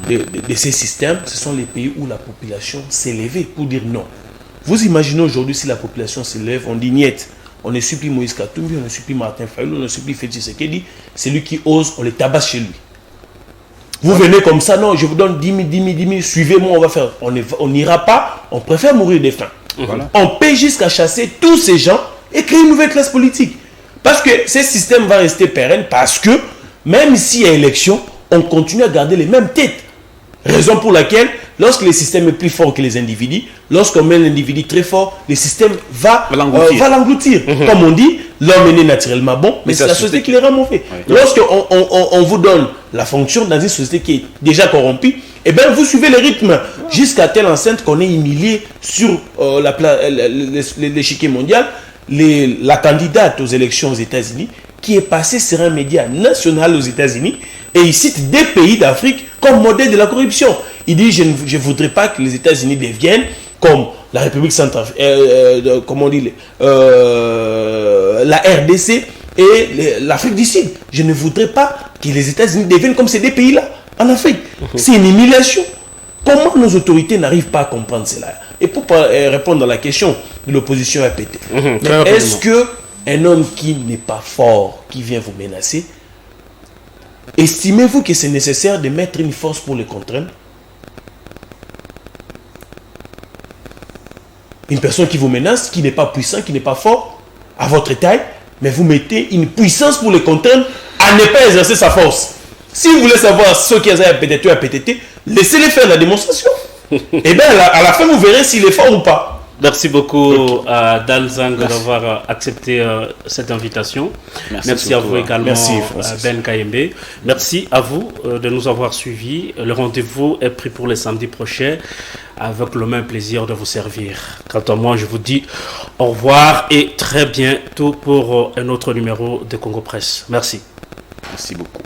de ces systèmes, ce sont les pays où la population s'est levée pour dire non. Vous imaginez aujourd'hui si la population se lève, on dit niet, on ne supplie Moïse Katumbi, on ne supplie Martin Fayulu, on ne supplie Félix Tshisekedi, c'est lui qui ose, on les tabasse chez lui. Vous venez comme ça, non, je vous donne 10 000, suivez-moi, on va faire. On n'ira pas, on préfère mourir de faim. Voilà. On paie jusqu'à chasser tous ces gens et créer une nouvelle classe politique. Parce que ce système va rester pérenne, parce que même s'il y a élection, on continue à garder les mêmes têtes. Raison pour laquelle, lorsque le système est plus fort que les individus, lorsqu'on met l'individu très fort, le système va l'engloutir. Comme on dit, l'homme est né naturellement bon, mais c'est la société qui les rend mauvais. Lorsqu'on vous donne la fonction dans une société qui est déjà corrompue, eh bien vous suivez le rythme jusqu'à telle enceinte qu'on est humilié sur l'échiquier mondial. La candidate aux élections aux États-Unis, qui est passée sur un média national aux États-Unis, et il cite des pays d'Afrique comme modèle de la corruption. Il dit, je ne voudrais pas que les États-Unis deviennent comme la République centrafricaine, la RDC et l'Afrique du Sud. Je ne voudrais pas que les États-Unis deviennent comme ces deux pays-là en Afrique. C'est une humiliation. Comment nos autorités n'arrivent pas à comprendre cela? Et pour répondre à la question de l'opposition répétée, est-ce qu'un homme qui n'est pas fort, qui vient vous menacer, estimez-vous que c'est nécessaire de mettre une force pour le contraindre? Une personne qui vous menace, qui n'est pas puissant, qui n'est pas fort, à votre taille, mais vous mettez une puissance pour le contraindre à ne pas exercer sa force. Si vous voulez savoir ce qui est à PTT, laissez-les faire la démonstration. Et bien à la fin, vous verrez s'il est fort ou pas. Merci beaucoup à Dan Zang d'avoir accepté cette invitation. Merci à vous également, Ben Kayembe. Merci à vous de nous avoir suivis. Le rendez-vous est pris pour le samedi prochain avec le même plaisir de vous servir. Quant à moi, je vous dis au revoir et très bientôt pour un autre numéro de Congo Presse. Merci. Merci beaucoup.